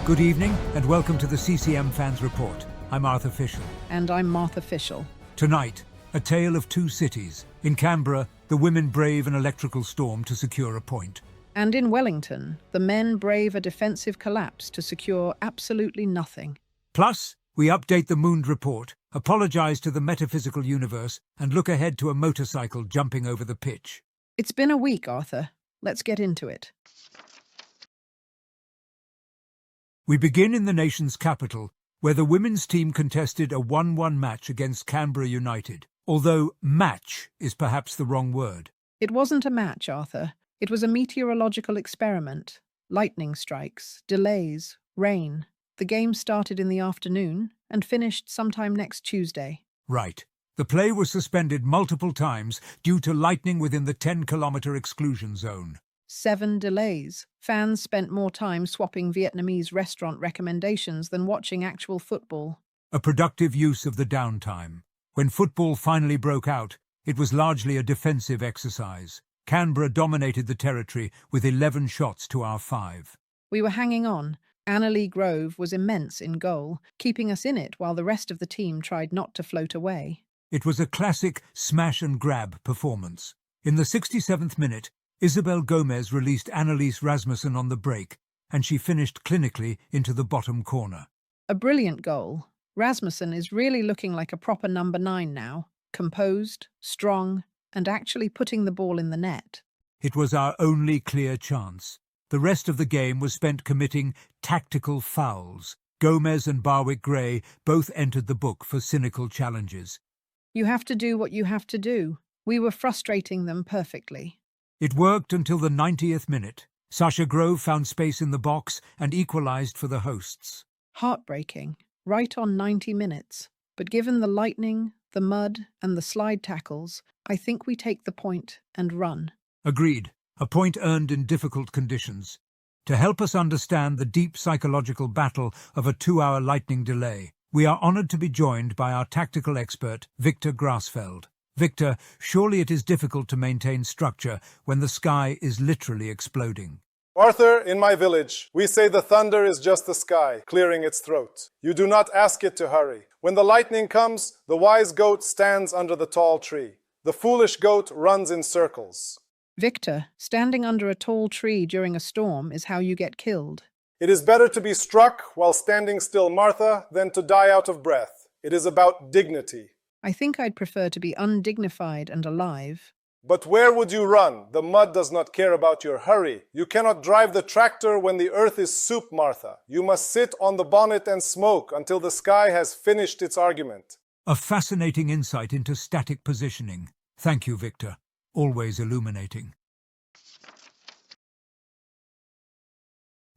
Good evening and welcome to the CCM Fans Report. I'm Arthur Fischel. And I'm Martha Fischel. Tonight, a tale of two cities. In Canberra, the women brave an electrical storm to secure a point. And in Wellington, the men brave a defensive collapse to secure absolutely nothing. Plus, we update the Mooned Report, apologise to the metaphysical universe, and look ahead to a motorcycle jumping over the pitch. It's been a week, Arthur. Let's get into it. We begin in the nation's capital, where the women's team contested a 1-1 match against Canberra United, although match is perhaps the wrong word. It wasn't a match, Arthur. It was a meteorological experiment. Lightning strikes, delays, rain. The game started in the afternoon and finished sometime next Tuesday. Right. The play was suspended multiple times due to lightning within the 10-kilometre exclusion zone. 7 delays. Fans spent more time swapping Vietnamese restaurant recommendations than watching actual football. A productive use of the downtime. When football finally broke out, it was largely a defensive exercise. Canberra dominated the territory with 11 shots to our 5. We were hanging on. Annalee Grove was immense in goal, keeping us in it while the rest of the team tried not to float away. It was a classic smash-and-grab performance. In the 67th minute, Isabel Gomez released Annalise Rasmussen on the break, and she finished clinically into the bottom corner. A brilliant goal. Rasmussen is really looking like a proper number 9 now, composed, strong, and actually putting the ball in the net. It was our only clear chance. The rest of the game was spent committing tactical fouls. Gomez and Barwick-Gray both entered the book for cynical challenges. You have to do what you have to do. We were frustrating them perfectly. It worked until the 90th minute. Sasha Grove found space in the box and equalised for the hosts. Heartbreaking, right on 90 minutes. But given the lightning, the mud, and the slide tackles, I think we take the point and run. Agreed. A point earned in difficult conditions. To help us understand the deep psychological battle of a 2-hour lightning delay, we are honoured to be joined by our tactical expert, Viktor Grassfeld. Victor, surely it is difficult to maintain structure when the sky is literally exploding. Arthur, in my village, we say the thunder is just the sky, clearing its throat. You do not ask it to hurry. When the lightning comes, the wise goat stands under the tall tree. The foolish goat runs in circles. Victor, standing under a tall tree during a storm is how you get killed. It is better to be struck while standing still, Martha, than to die out of breath. It is about dignity. I think I'd prefer to be undignified and alive. But where would you run? The mud does not care about your hurry. You cannot drive the tractor when the earth is soup, Martha. You must sit on the bonnet and smoke until the sky has finished its argument. A fascinating insight into static positioning. Thank you, Victor. Always illuminating.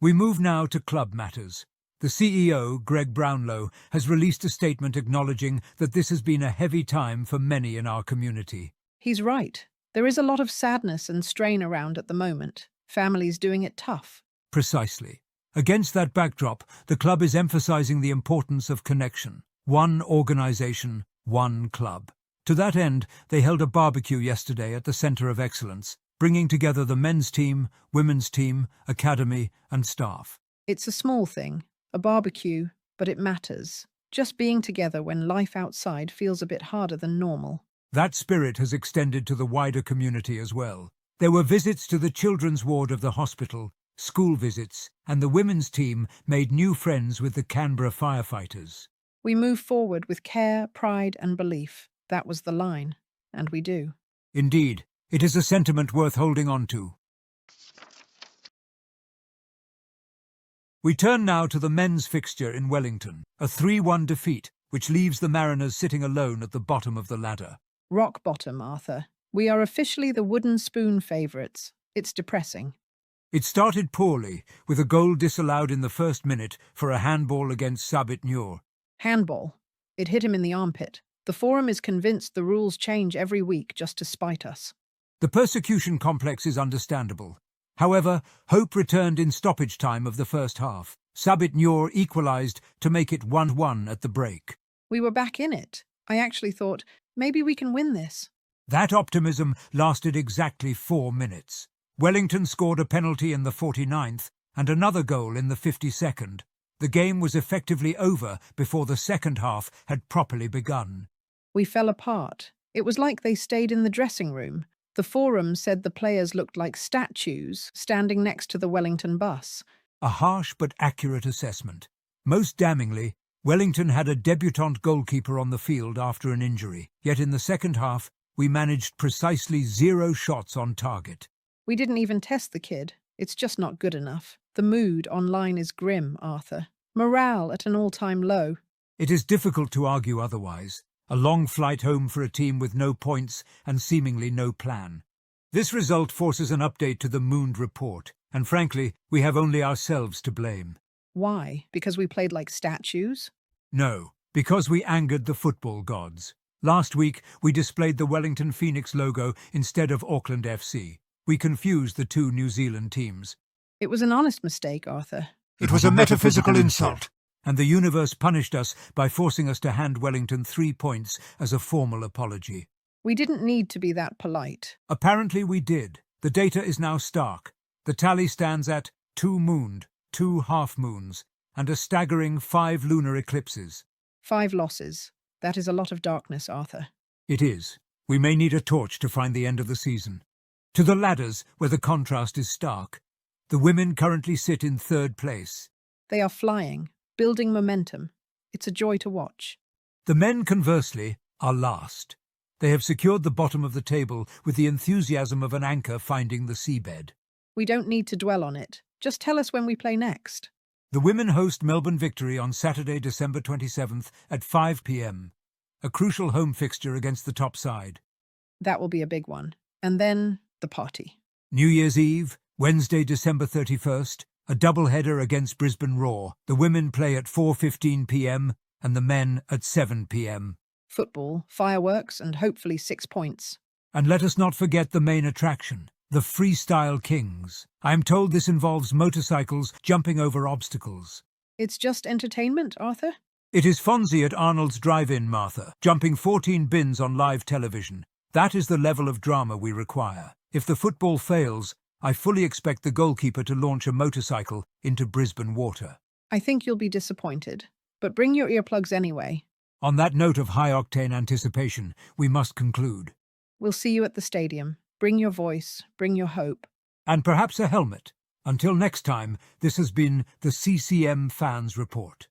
We move now to club matters. The CEO, Greg Brownlow, has released a statement acknowledging that this has been a heavy time for many in our community. He's right. There is a lot of sadness and strain around at the moment. Families doing it tough. Precisely. Against that backdrop, the club is emphasizing the importance of connection. One organization, one club. To that end, they held a barbecue yesterday at the Centre of Excellence, bringing together the men's team, women's team, academy, and staff. It's a small thing, a barbecue, but it matters. Just being together when life outside feels a bit harder than normal. That spirit has extended to the wider community as well. There were visits to the children's ward of the hospital, school visits, and the women's team made new friends with the Canberra firefighters. We move forward with care, pride, and belief. That was the line, and we do. Indeed, it is a sentiment worth holding on to. We turn now to the men's fixture in Wellington, a 3-1 defeat, which leaves the Mariners sitting alone at the bottom of the ladder. Rock bottom, Arthur. We are officially the wooden spoon favourites. It's depressing. It started poorly, with a goal disallowed in the first minute for a handball against Sabit Nur. Handball. It hit him in the armpit. The Forum is convinced the rules change every week just to spite us. The persecution complex is understandable. However, hope returned in stoppage time of the first half. Sabit Nur equalised to make it 1-1 at the break. We were back in it. I actually thought, maybe we can win this. That optimism lasted exactly 4 minutes. Wellington scored a penalty in the 49th and another goal in the 52nd. The game was effectively over before the second half had properly begun. We fell apart. It was like they stayed in the dressing room. The forum said the players looked like statues standing next to the Wellington bus. A harsh but accurate assessment. Most damningly, Wellington had a debutante goalkeeper on the field after an injury, yet in the second half, we managed precisely 0 shots on target. We didn't even test the kid. It's just not good enough. The mood online is grim, Arthur. Morale at an all-time low. It is difficult to argue otherwise. A long flight home for a team with no points and seemingly no plan. This result forces an update to the Mooned report, and frankly, we have only ourselves to blame. Why? Because we played like statues? No, because we angered the football gods. Last week, we displayed the Wellington Phoenix logo instead of Auckland FC. We confused the two New Zealand teams. It was an honest mistake, Arthur. It was a metaphysical insult. And the universe punished us by forcing us to hand Wellington 3 points as a formal apology. We didn't need to be that polite. Apparently we did. The data is now stark. The tally stands at 2 mooned, 2 half-moons, and a staggering 5 lunar eclipses. 5 losses. That is a lot of darkness, Arthur. It is. We may need a torch to find the end of the season. To the ladders, where the contrast is stark. The women currently sit in 3rd place. They are flying, building momentum. It's a joy to watch. The men, conversely, are last. They have secured the bottom of the table with the enthusiasm of an anchor finding the seabed. We don't need to dwell on it. Just tell us when we play next. The women host Melbourne Victory on Saturday, December 27th at 5 p.m. A crucial home fixture against the top side. That will be a big one. And then the party. New Year's Eve, Wednesday, December 31st, a doubleheader against Brisbane Roar. The women play at 4:15 p.m. and the men at 7 p.m. Football, fireworks, and hopefully 6 points. And let us not forget the main attraction, the Freestyle Kings. I am told this involves motorcycles jumping over obstacles. It's just entertainment, Arthur? It is Fonzie at Arnold's Drive-In, Martha, jumping 14 bins on live television. That is the level of drama we require. If the football fails, I fully expect the goalkeeper to launch a motorcycle into Brisbane water. I think you'll be disappointed. But bring your earplugs anyway. On that note of high-octane anticipation, we must conclude. We'll see you at the stadium. Bring your voice, bring your hope. And perhaps a helmet. Until next time, this has been the CCM Fans Report.